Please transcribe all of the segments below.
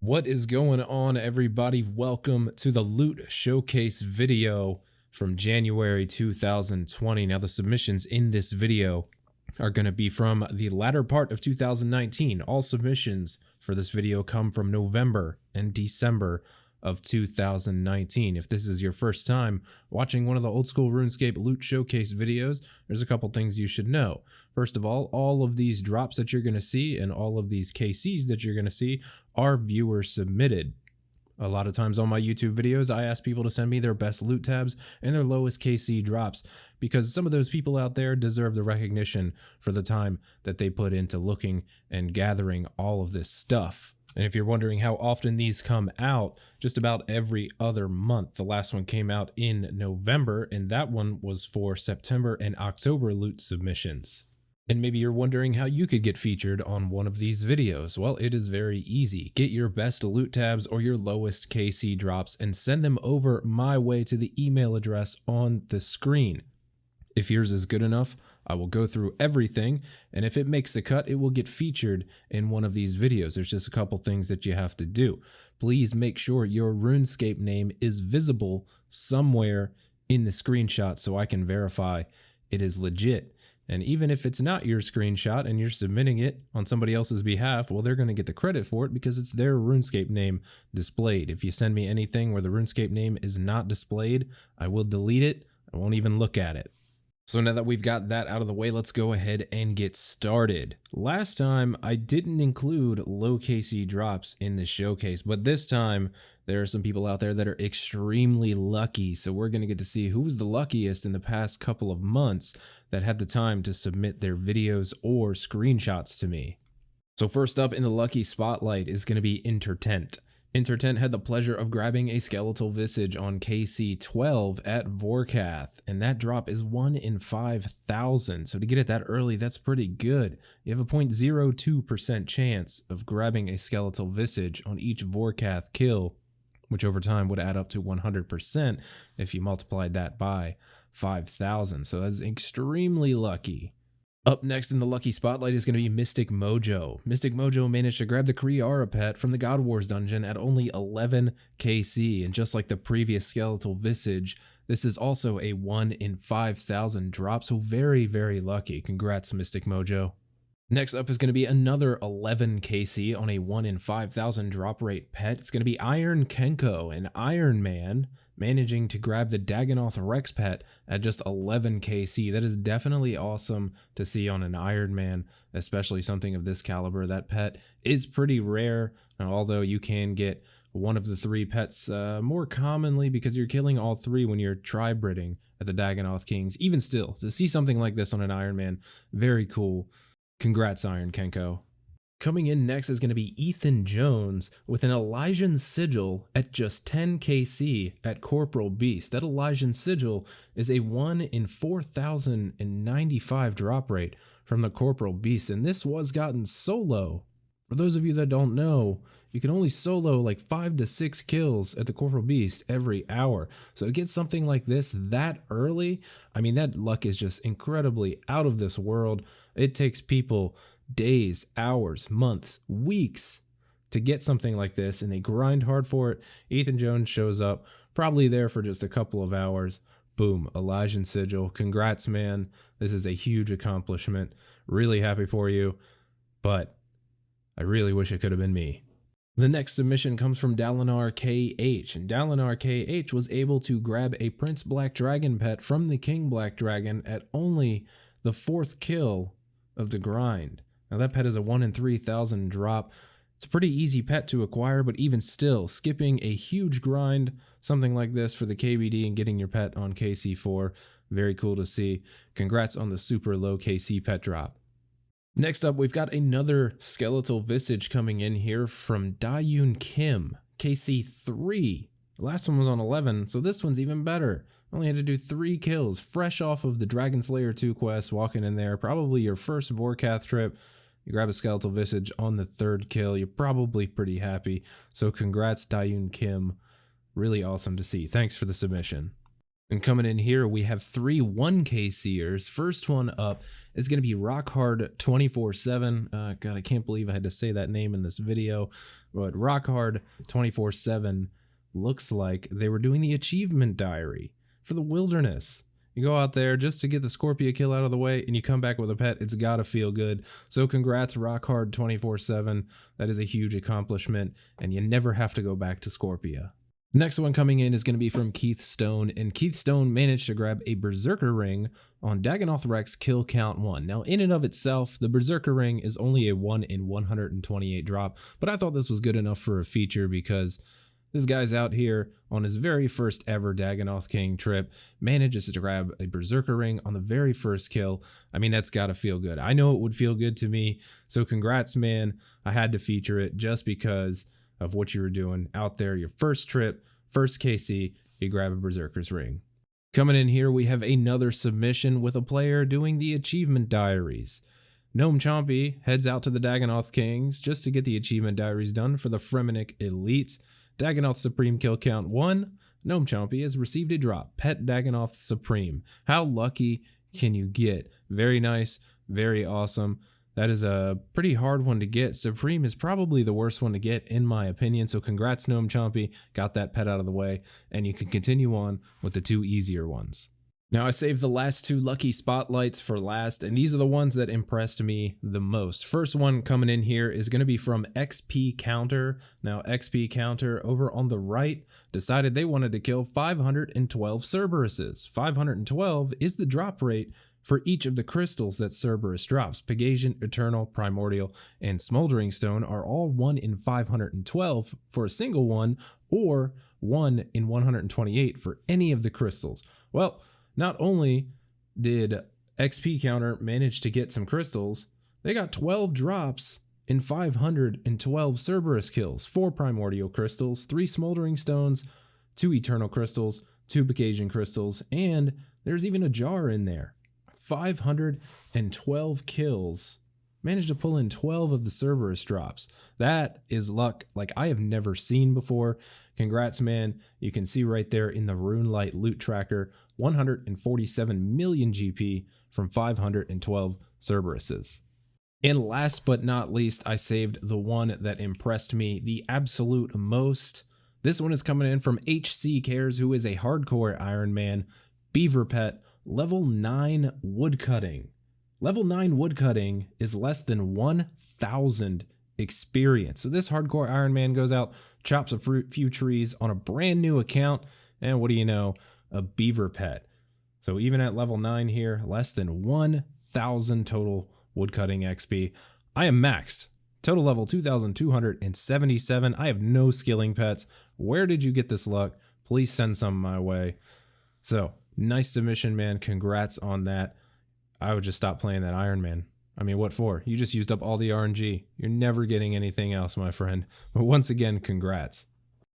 What is going on, everybody? Welcome to the loot showcase video from January 2020. Now, the submissions in this video are going to be from the latter part of 2019. All submissions for this video come from November and December of 2019. If this is your first time watching one of the old school RuneScape loot showcase videos, there's a couple things you should know. First of all of these drops that you're going to see and all of these KCs that you're going to see are viewer submitted. A lot of times on my YouTube videos, I ask people to send me their best loot tabs and their lowest KC drops because some of those people out there deserve the recognition for the time that they put into looking and gathering all of this stuff. And if you're wondering how often these come out, just about every other month. The last one came out in November, and that one was for September and October loot submissions. And maybe you're wondering how you could get featured on one of these videos. Well, it is very easy. Get your best loot tabs or your lowest KC drops and send them over my way to the email address on the screen. If yours is good enough, I will go through everything, and if it makes the cut, it will get featured in one of these videos. There's just a couple things that you have to do. Please make sure your RuneScape name is visible somewhere in the screenshot so I can verify it is legit. And even if it's not your screenshot and you're submitting it on somebody else's behalf, well, they're going to get the credit for it because it's their RuneScape name displayed. If you send me anything where the RuneScape name is not displayed, I will delete it. I won't even look at it. So now that we've got that out of the way, let's go ahead and get started. Last time I didn't include low KC drops in the showcase, but this time there are some people out there that are extremely lucky. So we're going to get to see who was the luckiest in the past couple of months that had the time to submit their videos or screenshots to me. So first up in the lucky spotlight is going to be Intertent. Intertent had the pleasure of grabbing a skeletal visage on KC 12 at Vorkath, and that drop is 1 in 5,000. So to get it that early, that's pretty good. You have a 0.02% chance of grabbing a skeletal visage on each Vorkath kill, which over time would add up to 100% if you multiplied that by 5,000. So that's extremely lucky. Up next in the lucky spotlight is going to be Mystic MOJO. Mystic MOJO managed to grab the Kriara pet from the God Wars dungeon at only 11 KC, and just like the previous skeletal visage, this is also a 1 in 5,000 drop, so very, very lucky. Congrats, Mystic MOJO. Next up is going to be another 11 KC on a 1 in 5,000 drop rate pet. It's going to be Iron KENKO, an Iron Man, managing to grab the Dagonoth Rex pet at just 11 KC. That is definitely awesome to see on an Iron Man, especially something of this caliber. That pet is pretty rare, although you can get one of the 3 pets more commonly because you're killing all 3 when you're tri-bridding at the Dagonoth Kings. Even still, to see something like this on an Iron Man, very cool. Congrats, Iron KENKO. Coming in next is going to be Ethan Jones with an Elysian Sigil at just 10 KC at Corporal Beast. That Elysian Sigil is a 1 in 4,095 drop rate from the Corporal Beast, and this was gotten solo. For those of you that don't know, you can only solo like 5 to 6 kills at the Corporal Beast every hour. So to get something like this that early, I mean, that luck is just incredibly out of this world. It takes people days, hours, months, weeks to get something like this, and they grind hard for it. Ethan Jones shows up, probably there for just a couple of hours. Boom, Elysian Sigil. Congrats, man. This is a huge accomplishment. Really happy for you, but I really wish it could have been me. The next submission comes from Dalinar KH, and Dalinar KH was able to grab a Prince Black Dragon pet from the King Black Dragon at only the 4th kill of the grind. Now that pet is a 1 in 3,000 drop. It's a pretty easy pet to acquire, but even still, skipping a huge grind, something like this for the KBD and getting your pet on KC4, very cool to see. Congrats on the super low KC pet drop. Next up, we've got another skeletal visage coming in here from DAHYUN Kim, KC3. The last one was on 11, so this one's even better. Only had to do 3 kills, fresh off of the Dragon Slayer 2 quest, walking in there, probably your first Vorkath trip. You grab a skeletal visage on the 3rd kill, you're probably pretty happy. So congrats, DAHYUN Kim. Really awesome to see. Thanks for the submission. And coming in here, we have 3 1K seers. First one up is going to be Rockhard 24/7. God, I can't believe I had to say that name in this video. But Rockhard 24/7 looks like they were doing the achievement diary for the wilderness. You go out there just to get the Scorpio kill out of the way, and you come back with a pet. It's got to feel good. So congrats, Rockhard 24/7. That is a huge accomplishment, and you never have to go back to Scorpio. Next one coming in is going to be from Keith Stone, and Keith Stone managed to grab a Berserker Ring on Dagannoth Rex kill count 1. Now, in and of itself, the Berserker Ring is only a 1 in 128 drop, but I thought this was good enough for a feature because this guy's out here on his very first ever Dagannoth King trip, manages to grab a Berserker Ring on the very first kill. I mean, that's got to feel good. I know it would feel good to me, so congrats, man. I had to feature it just because of what you were doing out there. Your first trip, first KC, you grab a Berserker's Ring. Coming in here, we have another submission with a player doing the achievement diaries. GNOMECHOMPII heads out to the Dagannoth Kings just to get the achievement diaries done for the Fremennik Elites. Dagannoth Supreme kill count 1. GNOMECHOMPII has received a drop, Pet Dagannoth Supreme. How lucky can you get? Very nice, very awesome. That is a pretty hard one to get. Supreme is probably the worst one to get in my opinion, so congrats GNOMECHOMPII, got that pet out of the way, and you can continue on with the 2 easier ones. Now I saved the last 2 lucky spotlights for last, and these are the ones that impressed me the most. First one coming in here is going to be from XP Counter. Now XP Counter over on the right decided they wanted to kill 512 Cerberuses. 512 is the drop rate for each of the crystals that Cerberus drops. Pegasian, Eternal, Primordial, and Smoldering Stone are all 1 in 512 for a single one, or 1 in 128 for any of the crystals. Well, not only did XP Counter manage to get some crystals, they got 12 drops in 512 Cerberus kills. 4 Primordial crystals, 3 Smoldering Stones, 2 Eternal crystals, 2 Pegasian crystals, and there's even a jar in there. 512 kills, managed to pull in 12 of the Cerberus drops. That is luck like I have never seen before. Congrats, man. You can see right there in the RuneLite loot tracker, 147 million GP from 512 Cerberuses. And last but not least, I saved the one that impressed me the absolute most. This one is coming in from HC Cares, who is a hardcore Iron Man beaver pet. Level 9 woodcutting. Level 9 woodcutting is less than 1,000 experience. So this hardcore Iron Man goes out, chops a few trees on a brand new account, and what do you know? A beaver pet. So even at level 9 here, less than 1,000 total woodcutting XP. I am maxed. Total level 2,277. I have no skilling pets. Where did you get this luck? Please send some my way. So nice submission, man. Congrats on that. I would just stop playing that Iron Man. I mean, what for? You just used up all the RNG. You're never getting anything else, my friend. But once again, congrats.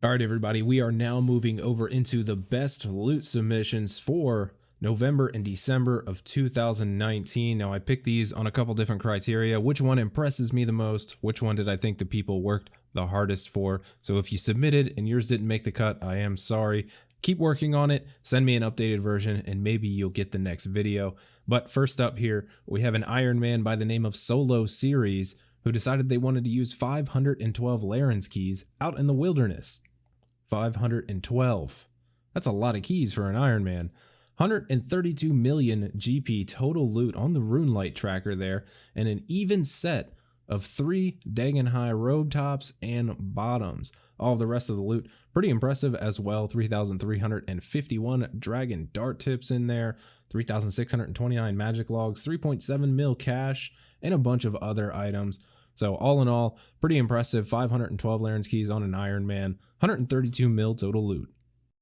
All right, everybody, we are now moving over into the best loot submissions for November and December of 2019. Now, I picked these on a couple different criteria. Which one impresses me the most? Which one did I think the people worked the hardest for? So if you submitted and yours didn't make the cut, I am sorry. Keep working on it, send me an updated version, and maybe you'll get the next video. But first up here, we have an Iron Man by the name of Solo Series, who decided they wanted to use 512 Laren's keys out in the wilderness. 512. That's a lot of keys for an Iron Man. 132 million GP total loot on the RuneLite tracker there, and an even set of 3 Dagon High robe tops and bottoms. All of the rest of the loot, pretty impressive as well. 3,351 Dragon Dart tips in there, 3,629 magic logs, 3.7 mil cash, and a bunch of other items. So all in all, pretty impressive. 512 Laren's keys on an Iron Man, 132 mil total loot.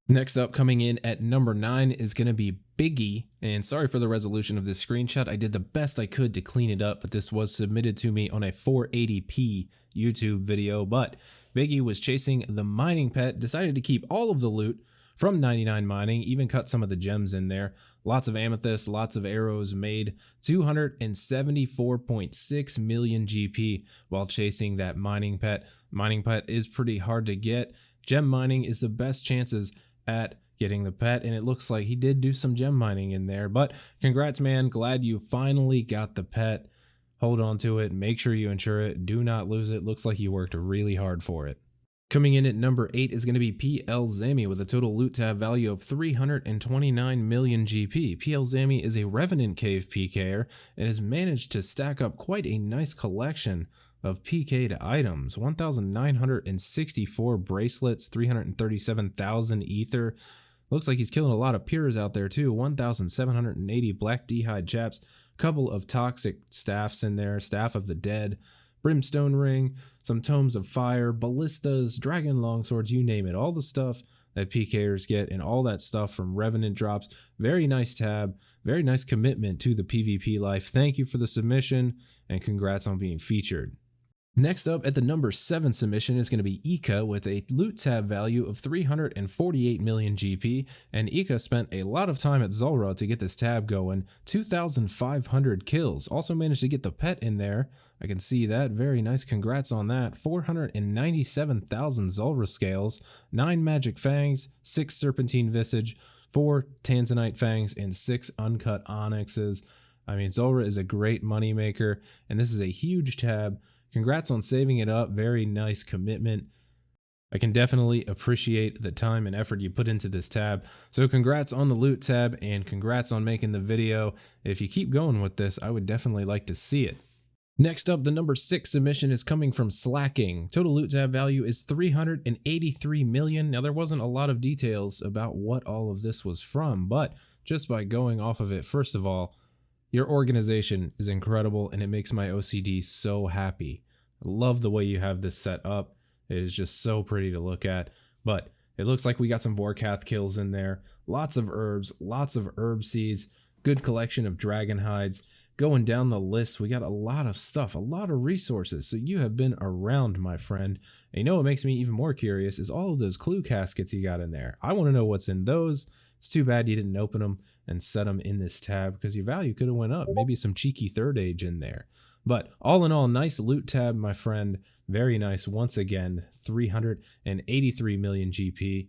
Next up, coming in at number 9 is going to be BIGIE, and sorry for the resolution of this screenshot. I did the best I could to clean it up, but this was submitted to me on a 480p YouTube video. But BIGIE was chasing the mining pet, decided to keep all of the loot from 99 mining, even cut some of the gems in there. Lots of amethyst, lots of arrows, made 274.6 million GP while chasing that mining pet. Mining pet is pretty hard to get. Gem mining is the best chances at getting the pet, and it looks like he did do some gem mining in there. But congrats, man. Glad you finally got the pet. Hold on to it. Make sure you insure it. Do not lose it. Looks like you worked really hard for it. Coming in at number 8 is going to be PL Zami with a total loot tab value of 329 million GP. PL Zami is a Revenant Cave PKer and has managed to stack up quite a nice collection of PK'd items. 1,964 bracelets, 337,000 ether. Looks like he's killing a lot of pures out there too. 1,780 black d'hide chaps, couple of toxic staffs in there, Staff of the Dead, Brimstone Ring, some Tomes of Fire, Ballistas, Dragon Longswords, you name it. All the stuff that PKers get and all that stuff from Revenant drops. Very nice tab, very nice commitment to the PvP life. Thank you for the submission and congrats on being featured. Next up at the number 7 submission is going to be ECAH with a loot tab value of 348 million GP, and ECAH spent a lot of time at Zulrah to get this tab going. 2,500 kills. Also managed to get the pet in there. I can see that. Very nice. Congrats on that. 497,000 Zulrah scales, 9 magic fangs, 6 serpentine visage, 4 tanzanite fangs, and 6 uncut onyxes. I mean, Zulrah is a great moneymaker, and this is a huge tab. Congrats on saving it up. Very nice commitment. I can definitely appreciate the time and effort you put into this tab. So congrats on the loot tab and congrats on making the video. If you keep going with this, I would definitely like to see it. Next up, the number 6 submission is coming from Slacking. Total loot tab value is 383 million. Now there wasn't a lot of details about what all of this was from, but just by going off of it, first of all, your organization is incredible and it makes my OCD so happy. I love the way you have this set up. It is just so pretty to look at. But it looks like we got some Vorkath kills in there. Lots of herbs, lots of herb seeds, good collection of dragon hides. Going down the list, we got a lot of stuff, a lot of resources. So you have been around, my friend. And you know what makes me even more curious is all of those clue caskets you got in there. I want to know what's in those. It's too bad you didn't open them and set them in this tab because your value could have went up. Maybe some cheeky third age in there. But all in all, nice loot tab, my friend. Very nice. Once again, 383 million GP.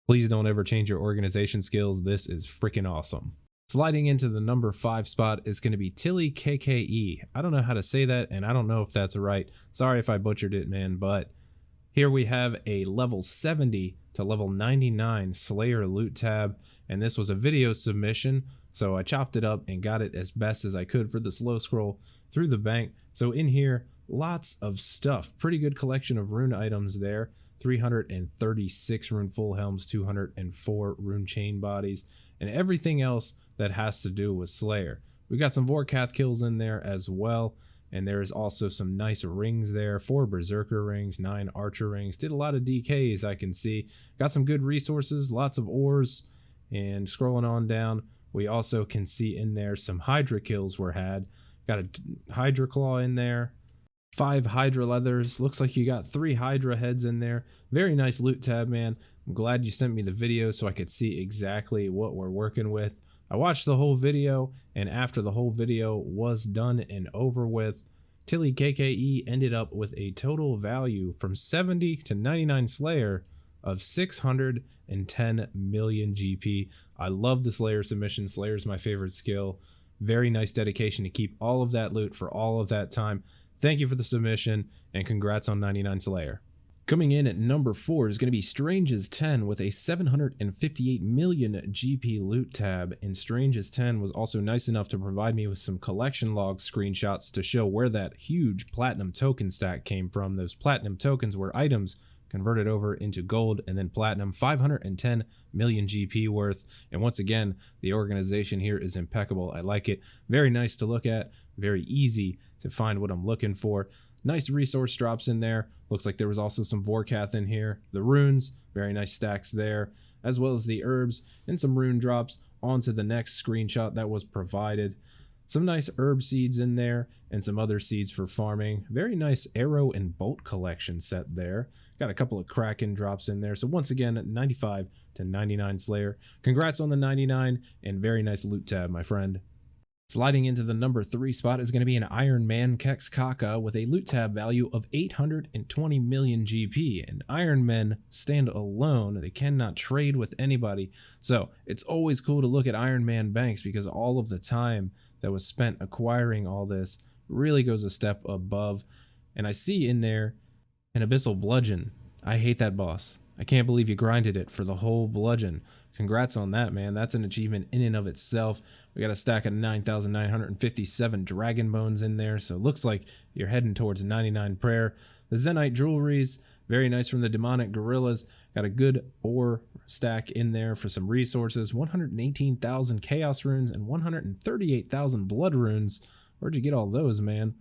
Please don't ever change your organization skills. This is freaking awesome. Sliding into the number 5 spot is going to be TILLYKKE. I don't know how to say that, and I don't know if that's right. Sorry if I butchered it, man, but here we have a level 70 to level 99 Slayer loot tab, and this was a video submission, so I chopped it up and got it as best as I could for the slow scroll through the bank. So in here, lots of stuff. Pretty good collection of rune items there. 336 rune full helms, 204 rune chain bodies, and everything else that has to do with Slayer. We got some Vorkath kills in there as well, and there is also some nice rings there. 4 Berserker rings, 9 Archer rings. Did a lot of DKs, I can see. Got some good resources, lots of ores, and scrolling on down, we also can see in there some Hydra kills were had. Got a Hydra Claw in there. 5 Hydra leathers. Looks like you got 3 Hydra heads in there. Very nice loot tab, man. I'm glad you sent me the video so I could see exactly what we're working with. I watched the whole video, and after the whole video was done and over with, TILLYKKE ended up with a total value from 70 to 99 Slayer of 610 million GP. I love the Slayer submission. Slayer is my favorite skill. Very nice dedication to keep all of that loot for all of that time. Thank you for the submission, and congrats on 99 Slayer. Coming in at number 4 is going to be Strange's 10 with a 758 million GP loot tab, and Strange's 10 was also nice enough to provide me with some collection log screenshots to show where that huge platinum token stack came from. Those platinum tokens were items converted over into gold and then platinum. 510 million GP worth, and once again, the organization here is impeccable. I like it. Very nice to look at, very easy to find what I'm looking for. Nice resource drops in there. Looks like there was also some Vorkath in here. The runes, very nice stacks there, as well as the herbs and some rune drops. Onto the next screenshot that was provided. Some nice herb seeds in there and some other seeds for farming. Very nice arrow and bolt collection set there. Got a couple of Kraken drops in there. So once again, 95 to 99 Slayer. Congrats on the 99 and very nice loot tab, my friend. Sliding into the number 3 spot is going to be an Iron Man KEKKAKA with a loot tab value of 820 million GP. And Iron Men stand alone. They cannot trade with anybody. So it's always cool to look at Iron Man banks because all of the time that was spent acquiring all this really goes a step above. And I see in there an Abyssal Bludgeon. I hate that boss. I can't believe you grinded it for the whole bludgeon. Congrats on that, man. That's an achievement in and of itself. We got a stack of 9,957 dragon bones in there, so it looks like you're heading towards 99 prayer. The Zenyte jewelries, very nice from the demonic gorillas. Got a good ore stack in there for some resources. 118,000 chaos runes and 138,000 blood runes. Where'd you get all those, man?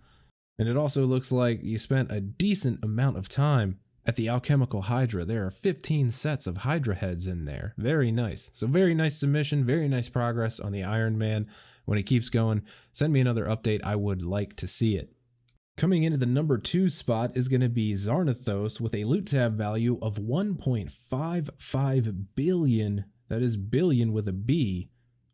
And it also looks like you spent a decent amount of time at the alchemical Hydra. There are 15 sets of Hydra heads in there. Very nice. So very nice submission, very nice progress on the Iron Man. When it keeps going, send me another update. I would like to see it. Coming into the number 2 spot is going to be XARNATHOS with a loot tab value of 1.55 billion. That is billion with a B.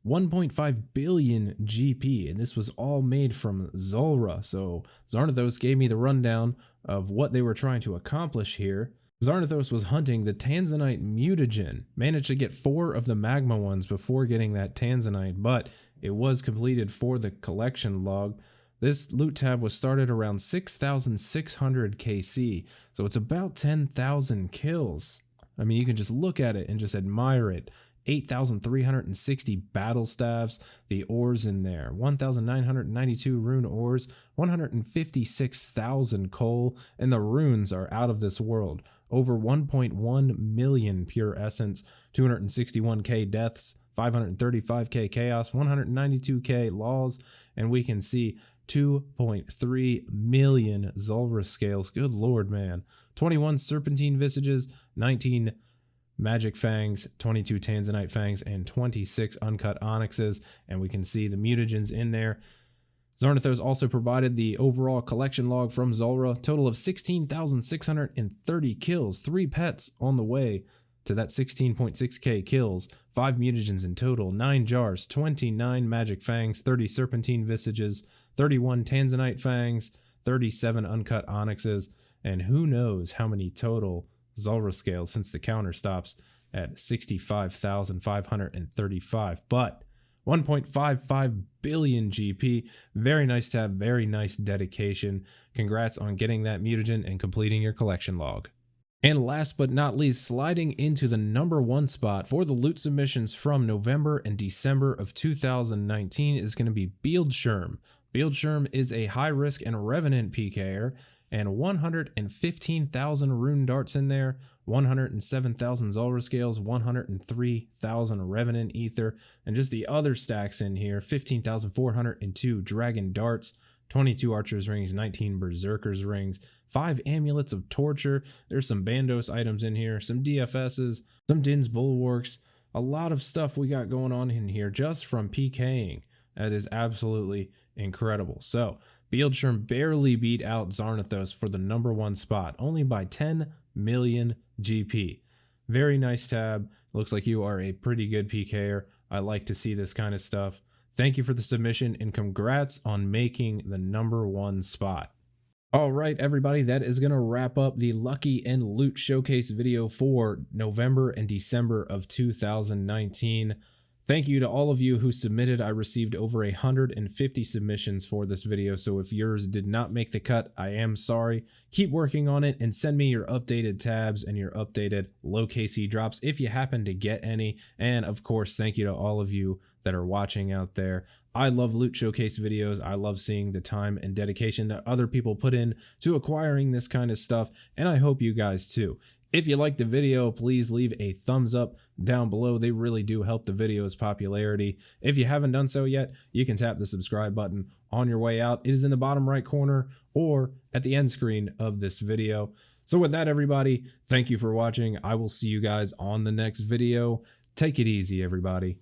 1.5 billion GP, and this was all made from Zulrah. So XARNATHOS gave me the rundown of what they were trying to accomplish here. XARNATHOS was hunting the Tanzanite mutagen, managed to get 4 of the magma ones before getting that Tanzanite, but it was completed for the collection log. This loot tab was started around 6,600 KC, so it's about 10,000 kills. I mean, you can just look at it and just admire it. 8,360 battle staves, the ores in there, 1,992 rune ores, 156,000 coal, and the runes are out of this world. Over 1.1 million pure essence, 261k deaths, 535k chaos, 192k laws, and we can see 2.3 million Zulrah scales. Good lord, man. 21 serpentine visages, 19 magic fangs, 22 tanzanite fangs, and 26 uncut onyxes, and we can see the mutagens in there. XARNATHOS also provided the overall collection log from Zulrah, total of 16,630 kills, 3 pets on the way to that 16.6k kills, 5 mutagens in total, 9 jars, 29 magic fangs, 30 serpentine visages, 31 tanzanite fangs, 37 uncut onyxes, and who knows how many total Zulrah scales since the counter stops at 65,535. But 1.55 billion GP. Very nice tab, very nice dedication. Congrats on getting that mutagen and completing your collection log. And last but not least, sliding into the number 1 spot for the loot submissions from November and December of 2019 is going to be Bieldschirm. Bieldschirm is a high risk and revenant PKer, and 115,000 rune darts in there, 107,000 Zulrah scales, 103,000 revenant ether, and just the other stacks in here, 15,402 dragon darts, 22 archers rings, 19 berserkers rings, 5 amulets of torture. There's some bandos items in here, some DFSs, some Din's bulwarks, a lot of stuff we got going on in here just from PKing. That is absolutely incredible. So Bieldschirm barely beat out XARNATHOS for the number 1 spot, only by 10 million GP. Very nice tab. Looks like you are a pretty good PKer. I like to see this kind of stuff. Thank you for the submission and congrats on making the number 1 spot. All right, everybody, that is going to wrap up the Lucky and Loot Showcase video for November and December of 2019. Thank you to all of you who submitted. I received over 150 submissions for this video, so if yours did not make the cut, I am sorry. Keep working on it and send me your updated tabs and your updated low KC drops if you happen to get any. And of course, thank you to all of you that are watching out there. I love Loot Showcase videos. I love seeing the time and dedication that other people put in to acquiring this kind of stuff, and I hope you guys too. If you liked the video, please leave a thumbs up down below. They really do help the video's popularity. If you haven't done so yet, you can tap the subscribe button on your way out. It is in the bottom right corner or at the end screen of this video. So with that, everybody, thank you for watching. I will see you guys on the next video. Take it easy, everybody.